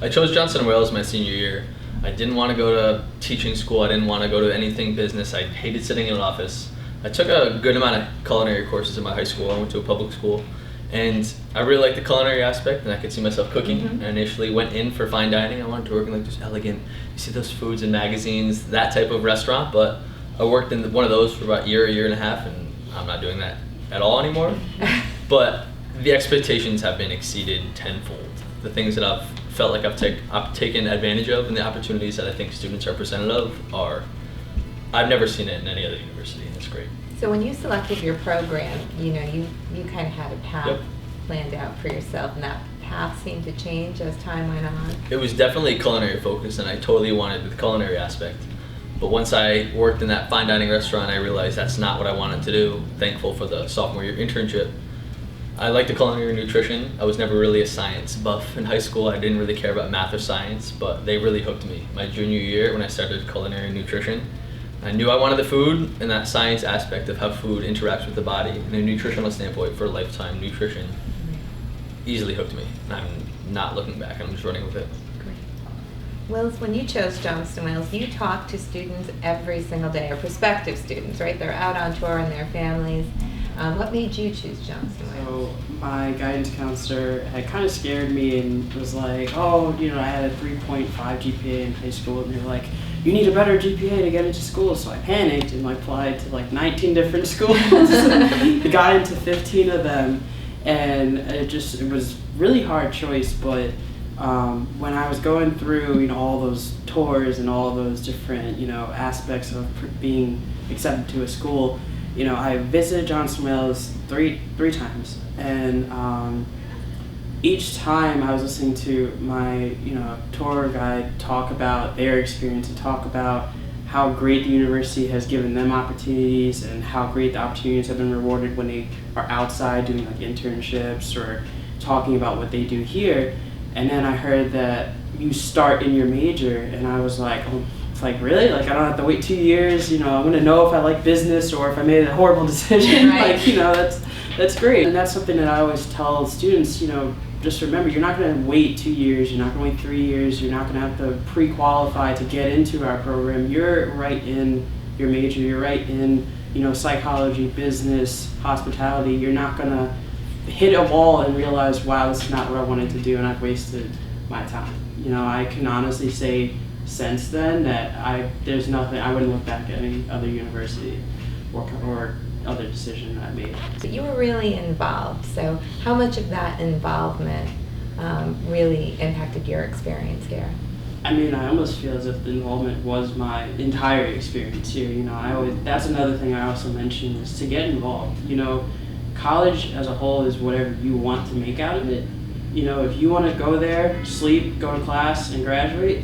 I chose Johnson & Wales my senior year. I didn't want to go to teaching school. I didn't want to go to anything business. I hated sitting in an office. I took a good amount of culinary courses in my high school. I went to a public school. And I really liked the culinary aspect, and I could see myself cooking. I initially went in for fine dining. I wanted to work in like this elegant, you see those foods in magazines, that type of restaurant. But I worked in one of those for about a year and a half, and I'm not doing that at all anymore. But the expectations have been exceeded tenfold. The things that I've felt like I've taken advantage of, and the opportunities that I think students are presented of are, I've never seen it in any other university, and it's great. So when you selected your program, you kind of had a path planned out for yourself, and that path seemed to change as time went on. It was definitely culinary focused, and I totally wanted the culinary aspect. But once I worked in that fine dining restaurant, I realized that's not what I wanted to do. Thankful for the sophomore year internship. I liked the culinary nutrition. I was never really a science buff in high school. I didn't really care about math or science, but they really hooked me. My junior year when I started culinary nutrition, I knew I wanted the food and that science aspect of how food interacts with the body in a nutritional standpoint for lifetime nutrition easily hooked me. And I'm not looking back, I'm just running with it. Great. Wills, when you chose Johnson & Wales, you talk to students every single day, or prospective students, right? They're out on tour and their families. What made you choose Johnson & Wales? So my guidance counselor had kind of scared me and was like, oh, I had a 3.5 GPA in high school, and they were like, you need a better GPA to get into school. So I panicked and I applied to like 19 different schools. I got into 15 of them, and it was really hard choice. But when I was going through all those tours and all those different aspects of being accepted to a school, I visited Johnson & Wales three times, and each time I was listening to my tour guide talk about their experience and talk about how great the university has given them opportunities and how great the opportunities have been rewarded when they are outside doing like internships or talking about what they do here. And then I heard that you start in your major, and I was like, oh, it's like, really? Like, I don't have to wait 2 years, I'm gonna know if I like business or if I made a horrible decision. Right. That's great. And that's something that I always tell students, just remember, you're not gonna wait 2 years, you're not gonna wait 3 years, you're not gonna have to pre-qualify to get into our program. You're right in your major, you're right in, psychology, business, hospitality. You're not gonna hit a wall and realize, wow, this is not what I wanted to do and I've wasted my time. I can honestly say since then that there's nothing, I wouldn't look back at any other university or other decision I made. So you were really involved, so how much of that involvement really impacted your experience here? I almost feel as if the involvement was my entire experience here. That's another thing I also mentioned, is to get involved. College as a whole is whatever you want to make out of it. If you want to go there, sleep, go to class, and graduate,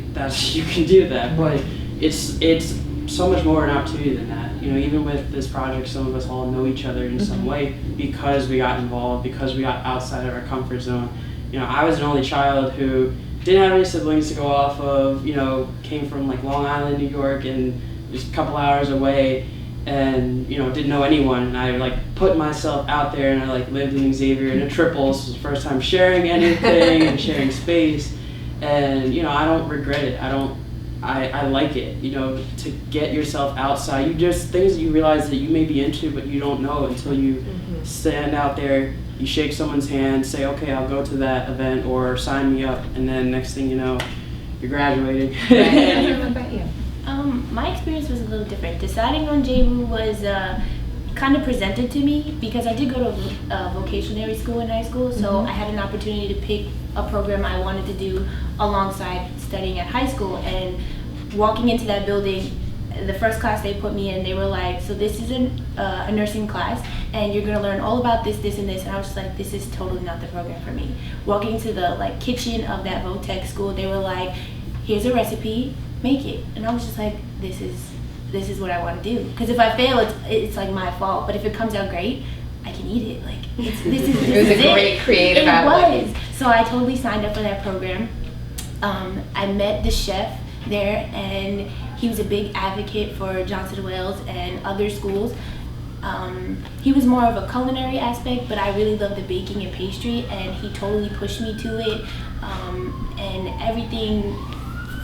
you can do that. But it's so much more an opportunity than that. Even with this project, some of us all know each other in some way because we got involved, because we got outside of our comfort zone. I was an only child who didn't have any siblings to go off of, came from like Long Island, New York, and just a couple hours away, and didn't know anyone, and I put myself out there, and I lived in Xavier in a triple. So it was the first time sharing anything and sharing space, and I don't regret it. I like it, to get yourself outside. Things that you realize that you may be into, but you don't know until you stand out there, you shake someone's hand, say, okay, I'll go to that event, or sign me up, and then next thing you know, you're graduating. What about you? My experience was a little different. Deciding on JWU was kind of presented to me because I did go to a vocationary school in high school, so I had an opportunity to pick a program I wanted to do alongside studying at high school. And walking into that building, the first class they put me in, they were like, so this is a nursing class, and you're gonna learn all about this, this, and this. And I was just like, this is totally not the program for me. Walking to the kitchen of that VOTech school, they were like, here's a recipe, make it. And I was just like, this is what I want to do. Because if I fail, it's like my fault. But if it comes out great, I can eat it. It was a great creative outlet. It was. So I totally signed up for that program. I met the chef there, and he was a big advocate for Johnson & Wales and other schools. He was more of a culinary aspect, but I really loved the baking and pastry, and he totally pushed me to it. And everything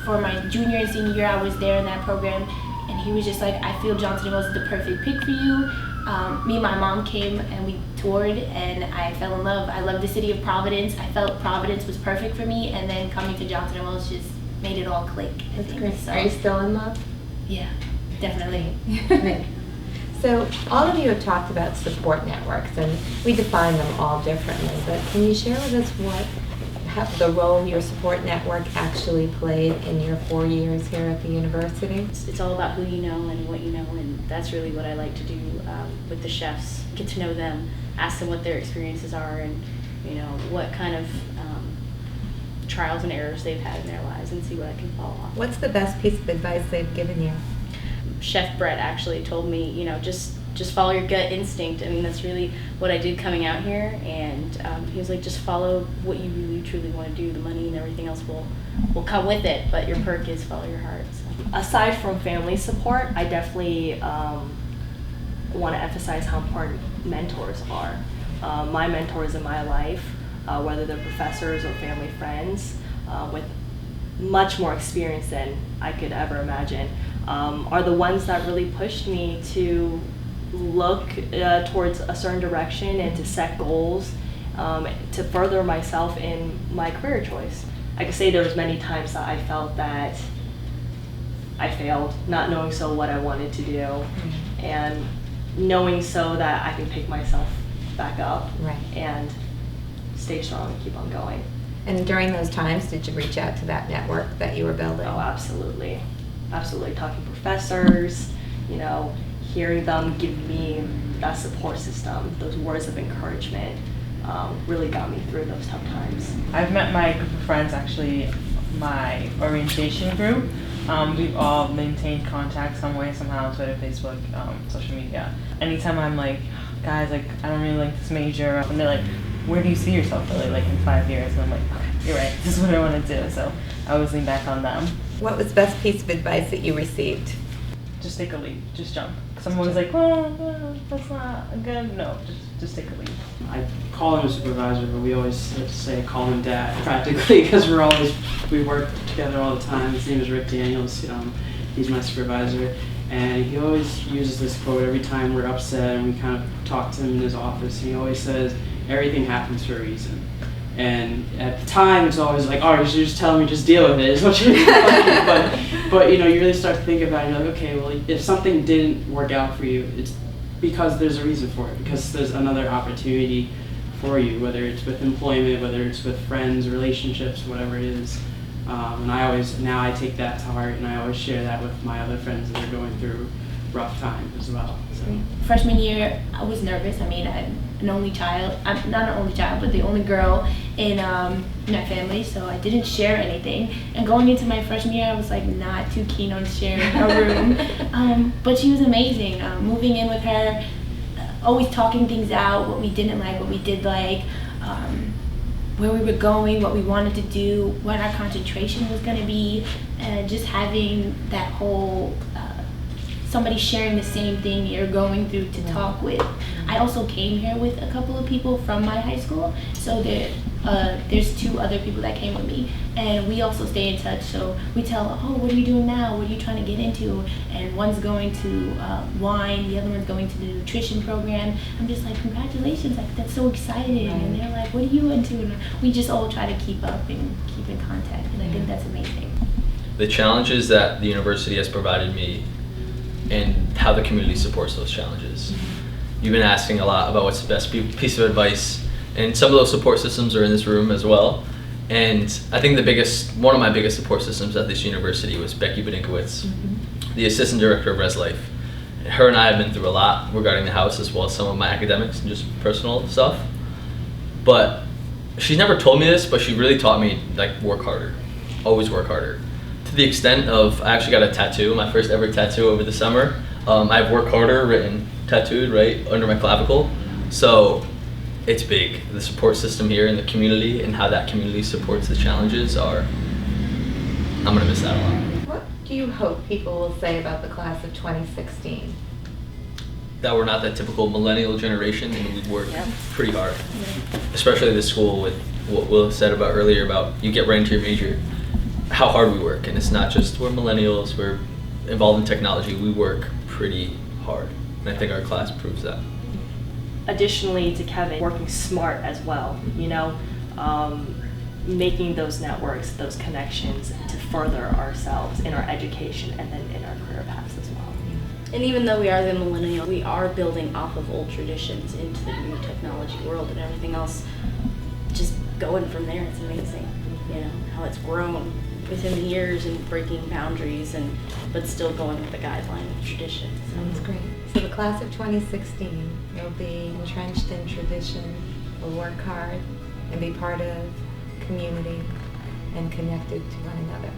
for my junior and senior year, I was there in that program, and he was just like, I feel Johnson & Wales is the perfect pick for you. Me and my mom came and we toured, and I fell in love. I love the city of Providence. I felt Providence was perfect for me, and then coming to Johnson & Wales just made it all click. That's great. So, are you still in love? Yeah, definitely. Great. So all of you have talked about support networks, and we define them all differently, but can you share with us the role your support network actually played in your 4 years here at the university? It's all about who you know and what you know, and that's really what I like to do with the chefs. Get to know them, ask them what their experiences are, and what kind of trials and errors they've had in their lives, and see what I can follow off. What's the best piece of advice they've given you? Chef Brett actually told me, just follow your gut instinct. I mean, that's really what I did coming out here, and he was like, just follow what you really truly want to do. The money and everything else will come with it, but your perk is follow your heart. So. Aside from family support, I definitely want to emphasize how important mentors are. My mentors in my life, whether they're professors or family friends, with much more experience than I could ever imagine, are the ones that really pushed me to look towards a certain direction and to set goals to further myself in my career choice. I could say there was many times that I felt that I failed, not knowing so what I wanted to do, and knowing so that I can pick myself back up and stay strong and keep on going. And during those times, did you reach out to that network that you were building? Oh, absolutely. Absolutely. Talking to professors, hearing them give me that support system, those words of encouragement, really got me through those tough times. I've met my group of friends, actually, my orientation group. We've all maintained contact some way, somehow, Twitter, Facebook, social media. Anytime I'm like, guys, I don't really like this major, and they're like, where do you see yourself really, in 5 years? And I'm like, okay, you're right, this is what I want to do. So I always lean back on them. What was the best piece of advice that you received? Just take a leap, just jump. Someone was like, well, that's not good. No, just take a leap. I call him a supervisor, but we always say call him dad, practically, because we work together all the time. His name is Rick Daniels. He's my supervisor, and he always uses this quote every time we're upset and we kind of talk to him in his office. And he always says, everything happens for a reason. And at the time, it's always like, oh, you're just telling me, just deal with it, is what you're telling me. But you really start to think about it, you're like, okay, well, if something didn't work out for you, it's because there's a reason for it, because there's another opportunity for you, whether it's with employment, whether it's with friends, relationships, whatever it is. And now I take that to heart, and I always share that with my other friends that are going through rough times as well. So. Freshman year, I was nervous. I mean, I'm an only child. I'm not an only child, but the only girl in my family, so I didn't share anything. And going into my freshman year, I was like not too keen on sharing a room. But she was amazing. Moving in with her, always talking things out, what we didn't like, what we did like, where we were going, what we wanted to do, what our concentration was going to be, and just having that whole somebody sharing the same thing you're going through to talk with. I also came here with a couple of people from my high school, so there's 2 other people that came with me, and we also stay in touch. So we tell, oh, what are you doing now? What are you trying to get into? And one's going to wine, the other one's going to the nutrition program. I'm just like, congratulations, like that's so exciting. And they're like, what are you into? And we just all try to keep up and keep in contact, and I think that's amazing. The challenges that the university has provided me and how the community supports those challenges. You've been asking a lot about what's the best piece of advice, and some of those support systems are in this room as well. And I think one of my biggest support systems at this university was Becky Bedinkowitz, the assistant director of Res Life. Her and I have been through a lot regarding the house, as well as some of my academics and just personal stuff. But she's never told me this, but she really taught me, work harder, always work harder. To the extent of, I actually got a tattoo, my first ever tattoo over the summer. I have work harder written, tattooed right under my clavicle. So it's big. The support system here in the community and how that community supports the challenges I'm gonna miss that a lot. What do you hope people will say about the class of 2016? that we're not that typical millennial generation, and we work Yep. pretty hard. Especially this school with what Will said about earlier about you get right into your major, how hard we work. And it's not just we're millennials, we're involved in technology, we work pretty hard. And I think our class proves that. Additionally to Kevin, working smart as well, you know, making those networks, those connections to further ourselves in our education and then in our career paths as well. And even though we are the millennial, we are building off of old traditions into the new technology world, and everything else just going from there. It's amazing, you know, how it's grown within the years and breaking boundaries, but still going with the guideline of tradition. Sounds great. So the class of 2016 will be entrenched in tradition, will work hard, and be part of community and connected to one another.